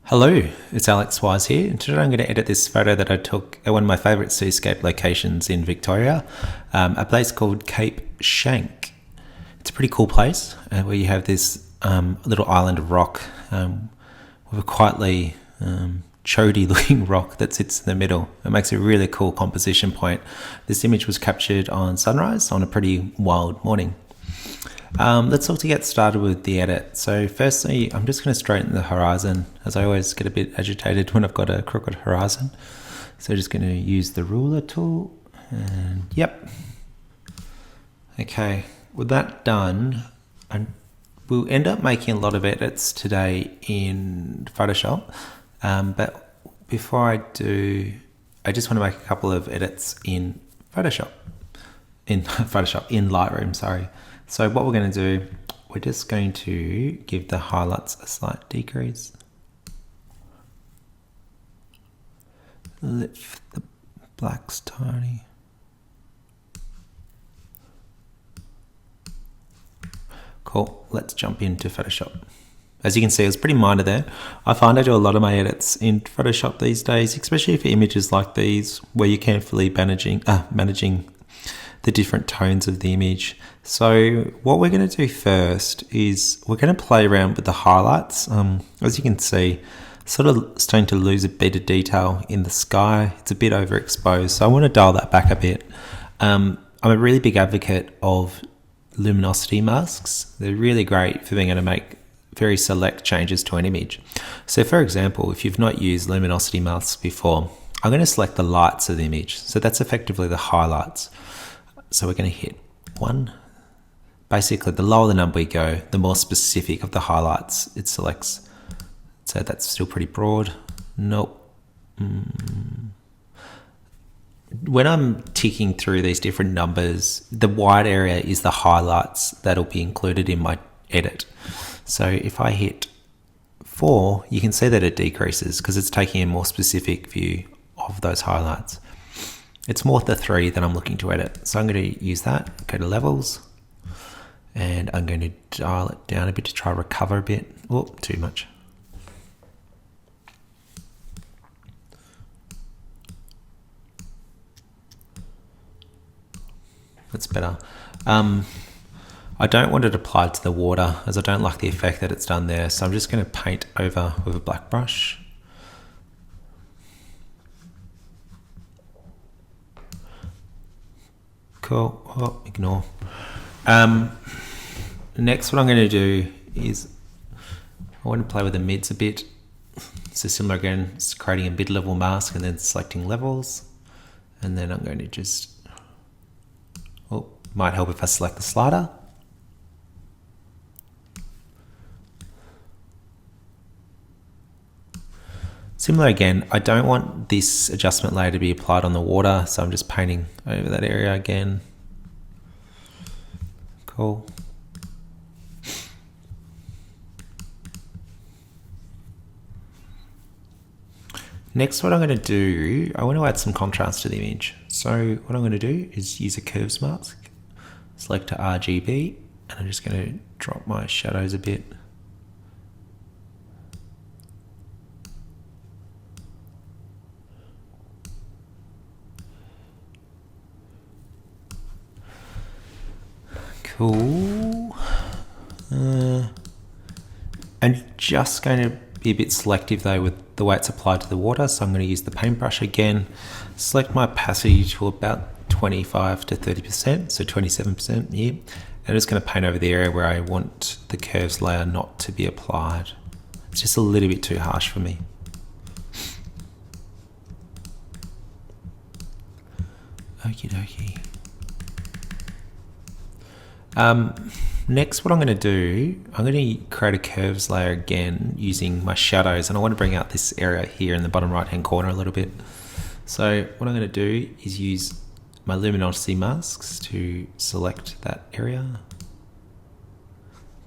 Hello, it's Alex Wise here, and today I'm going to edit this photo that I took at one of my favourite seascape locations in Victoria, a place called Cape Schanck. It's a pretty cool place where you have this little island of rock with a quietly chody looking rock that sits in the middle. It makes a really cool composition point. This image was captured on sunrise on a pretty wild morning. Let's look to get started with the edit. So firstly, I'm just going to straighten the horizon, as I always get a bit agitated when I've got a crooked horizon. So just going to use the ruler tool, and yep. Okay, with that done, we'll end up making a lot of edits today in Photoshop. But before I do, I just want to make a couple of edits in Photoshop. In Lightroom, sorry. So what we're going to do, we're just going to give the highlights a slight decrease. Lift the blacks tiny. Cool, let's jump into Photoshop. As you can see, it was pretty minor there. I find I do a lot of my edits in Photoshop these days, especially for images like these, where you're carefully managing the different tones of the image. So what we're going to do first is we're going to play around with the highlights. As you can see, sort of starting to lose a bit of detail in the sky. It's a bit overexposed, so I want to dial that back a bit. I'm a really big advocate of luminosity masks. They're really great for being able to make very select changes to an image. So for example, if you've not used luminosity masks before, I'm going to select the lights of the image. So that's effectively the highlights. So we're going to hit 1. Basically, the lower the number we go, the more specific of the highlights it selects. So that's still pretty broad. Nope. When I'm ticking through these different numbers, the white area is the highlights that'll be included in my edit. So if I hit 4, you can see that it decreases because it's taking a more specific view of those highlights. It's more the 3 that I'm looking to edit. So I'm going to use that, go to levels, and I'm going to dial it down a bit to try to recover a bit. Oh, too much. That's better. I don't want it applied to the water, as I don't like the effect that it's done there. So I'm just going to paint over with a black brush. Cool. Oh, ignore. Next, what I'm going to do is I want to play with the mids a bit. So similar again, it's creating a mid-level mask and then selecting levels. And then I'm going to just, might help if I select the slider. Similar again, I don't want this adjustment layer to be applied on the water, so I'm just painting over that area again. Cool. Next, what I'm going to do, I want to add some contrast to the image. So what I'm going to do is use a curves mask, select a RGB, and I'm just going to drop my shadows a bit. Cool. I'm just going to be a bit selective though with the way it's applied to the water, so I'm going to use the paintbrush again, select my opacity to about 25 to 30%, so 27% here, and I'm just going to paint over the area where I want the curves layer not to be applied. It's just a little bit too harsh for me. Okie dokie. Next, what I'm going to do, I'm going to create a curves layer again using my shadows, and I want to bring out this area here in the bottom right hand corner a little bit. So what I'm going to do is use my luminosity masks to select that area.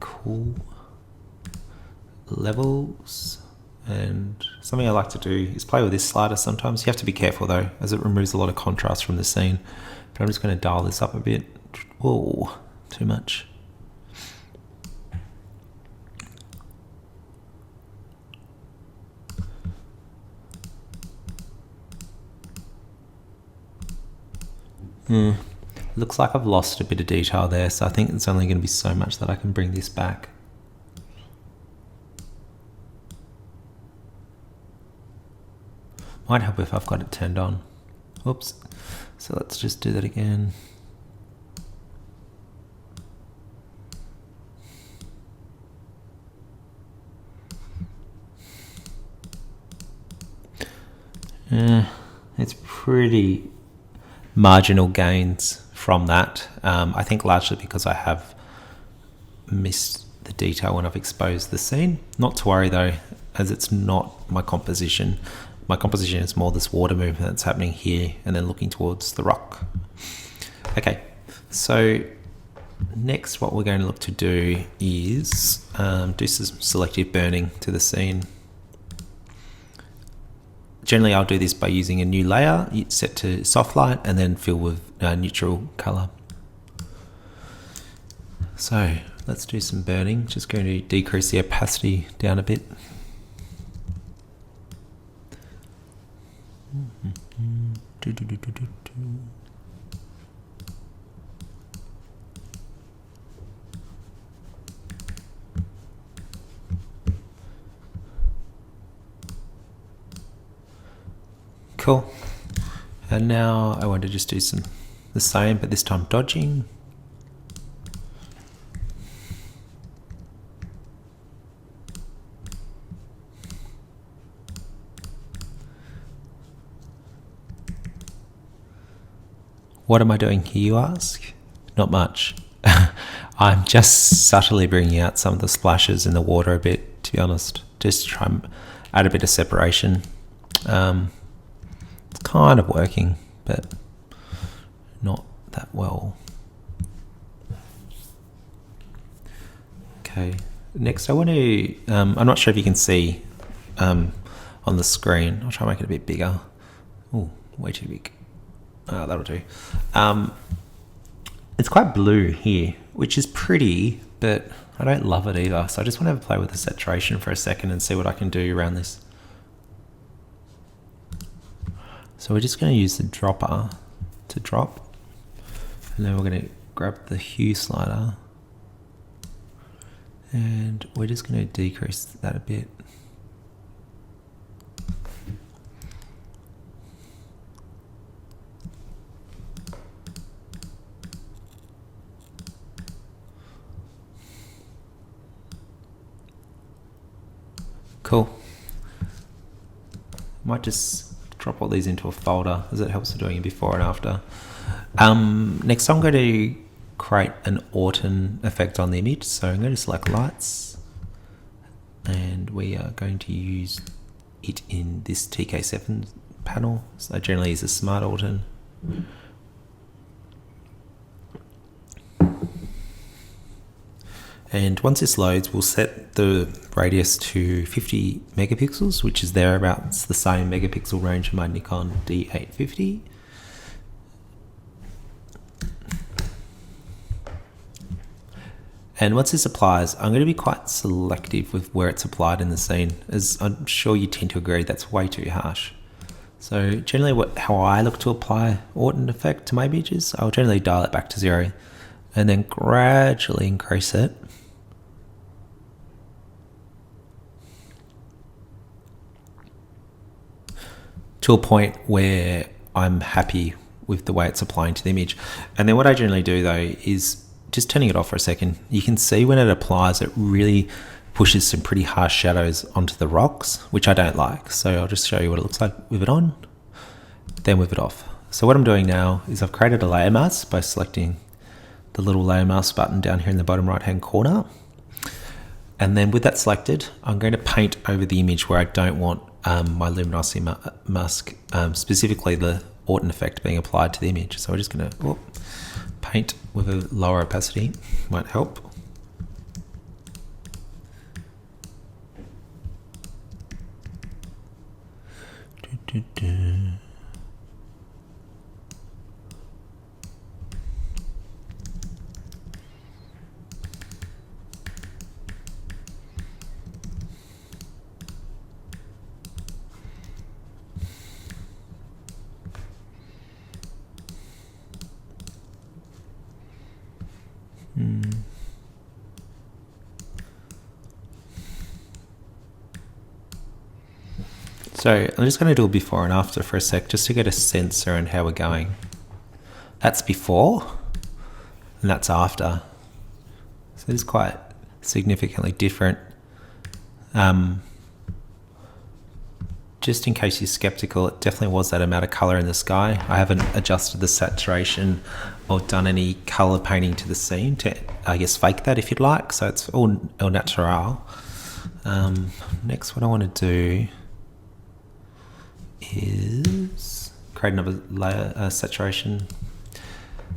Cool. Levels. And something I like to do is play with this slider sometimes. You have to be careful though, as it removes a lot of contrast from the scene. But I'm just going to dial this up a bit. Whoa, too much. Looks like I've lost a bit of detail there, so I think it's only going to be so much that I can bring this back. Might help if I've got it turned on. Oops. So let's just do that again. It's pretty marginal gains from that. I think largely because I have missed the detail when I've exposed the scene. Not to worry though, as it's not my composition. My composition is more this water movement that's happening here and then looking towards the rock. Okay, so next what we're going to look to do is do some selective burning to the scene. Generally I'll do this by using a new layer, set to soft light, and then fill with neutral color. So let's do some burning. Just going to decrease the opacity down a bit. Cool. And now I want to just do the same, but this time dodging. What am I doing here, you ask? Not much. I'm just subtly bringing out some of the splashes in the water a bit, to be honest, just to try and add a bit of separation. It's kind of working, but not that well. Okay, next I want to, I'm not sure if you can see on the screen. I'll try and make it a bit bigger. Oh, way too big. That'll do. It's quite blue here, which is pretty, but I don't love it either. So I just want to have a play with the saturation for a second and see what I can do around this. So we're just going to use the dropper to drop, and then we're going to grab the hue slider, and we're just going to decrease that a bit. Cool. Might just drop all these into a folder as it helps with doing it before and after. Next I'm going to create an autumn effect on the image. So I'm going to select lights, and we are going to use it in this TK7 panel. So I generally use a smart autumn. And once this loads, we'll set the radius to 50 megapixels, which is thereabouts the same megapixel range of my Nikon D850. And once this applies, I'm going to be quite selective with where it's applied in the scene, as I'm sure you tend to agree that's way too harsh. So generally how I look to apply autumn effect to my images, I'll generally dial it back to 0 and then gradually increase it. To a point where I'm happy with the way it's applying to the image. And then what I generally do though is just turning it off for a second. You can see when it applies, it really pushes some pretty harsh shadows onto the rocks, which I don't like. So I'll just show you what it looks like with it on, then with it off. So what I'm doing now is I've created a layer mask by selecting the little layer mask button down here in the bottom right hand corner. And then with that selected, I'm going to paint over the image where I don't want my luminosity mask, specifically the autumn effect being applied to the image. So we're just going to paint with a lower opacity, might help. So I'm just going to do a before and after for a sec, just to get a sense around how we're going. That's before, and that's after. So it's quite significantly different. Just in case you're skeptical, it definitely was that amount of color in the sky. I haven't adjusted the saturation or done any color painting to the scene to, I guess, fake that if you'd like. So it's all au natural. Next, what I want to do is create another layer, saturation.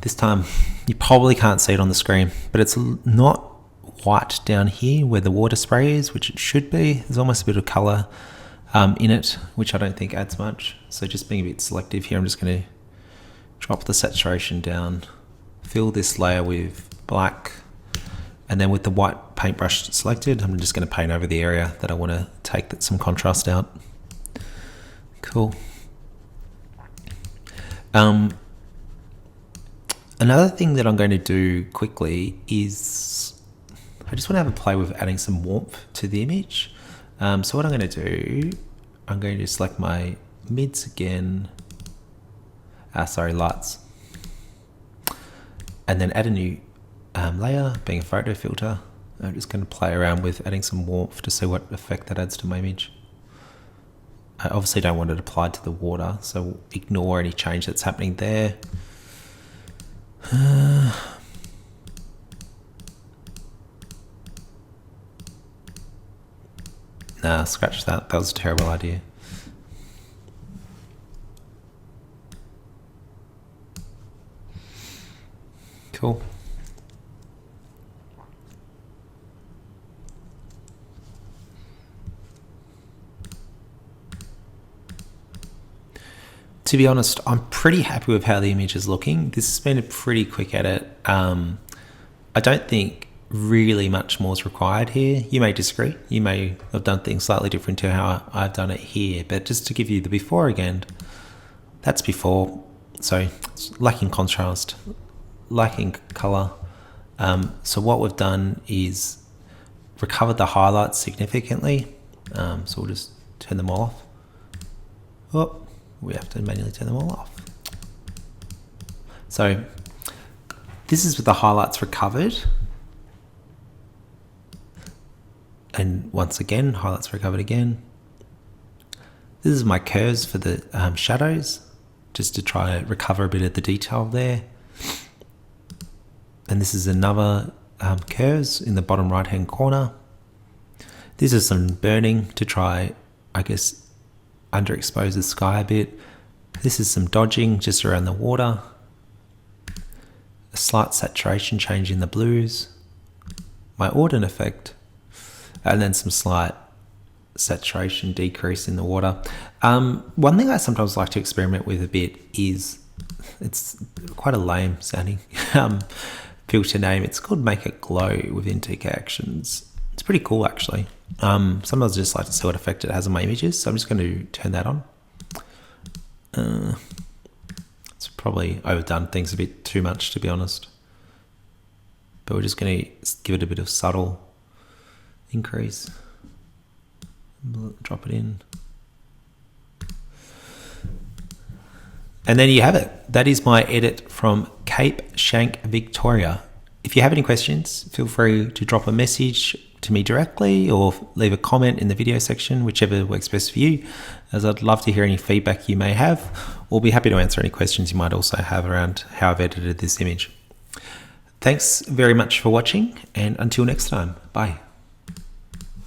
This time, you probably can't see it on the screen, but it's not white down here where the water spray is, which it should be. There's almost a bit of color in it, which I don't think adds much. So just being a bit selective here, I'm just going to drop the saturation down, fill this layer with black, and then with the white paintbrush selected, I'm just going to paint over the area that I want to take some contrast out. Cool. Another thing that I'm going to do quickly is I just want to have a play with adding some warmth to the image. So what I'm going to do, I'm going to select my mids again, lights, and then add a new layer, being a photo filter. I'm just going to play around with adding some warmth to see what effect that adds to my image. I obviously don't want it applied to the water, so ignore any change that's happening there. Nah, scratch that. That was a terrible idea. Cool. To be honest, I'm pretty happy with how the image is looking. This has been a pretty quick edit. I don't think really much more is required here. You may disagree. You may have done things slightly different to how I've done it here, but just to give you the before again, that's before. So it's lacking contrast, lacking color. So what we've done is recovered the highlights significantly. So we'll just turn them all off. Oh, we have to manually turn them all off. So this is with the highlights recovered. And once again, highlights recovered again. This is my curves for the shadows, just to try to recover a bit of the detail there. And this is another curves in the bottom right hand corner. This is some burning to try, I guess, underexpose the sky a bit. This is some dodging just around the water. A slight saturation change in the blues. My Auden effect. And then some slight saturation decrease in the water. One thing I sometimes like to experiment with a bit is, it's quite a lame sounding filter name. It's called Make It Glow within TK Actions. It's pretty cool actually. Sometimes I just like to see what effect it has on my images, so I'm just going to turn that on. It's probably overdone things a bit too much, to be honest. But we're just going to give it a bit of subtle increase. Drop it in. And then you have it. That is my edit from Cape Schanck, Victoria. If you have any questions, feel free to drop a message to me directly or leave a comment in the video section, whichever works best for you, as I'd love to hear any feedback you may have, or be happy to answer any questions you might also have around how I've edited this image. Thanks very much for watching, and until next time, bye.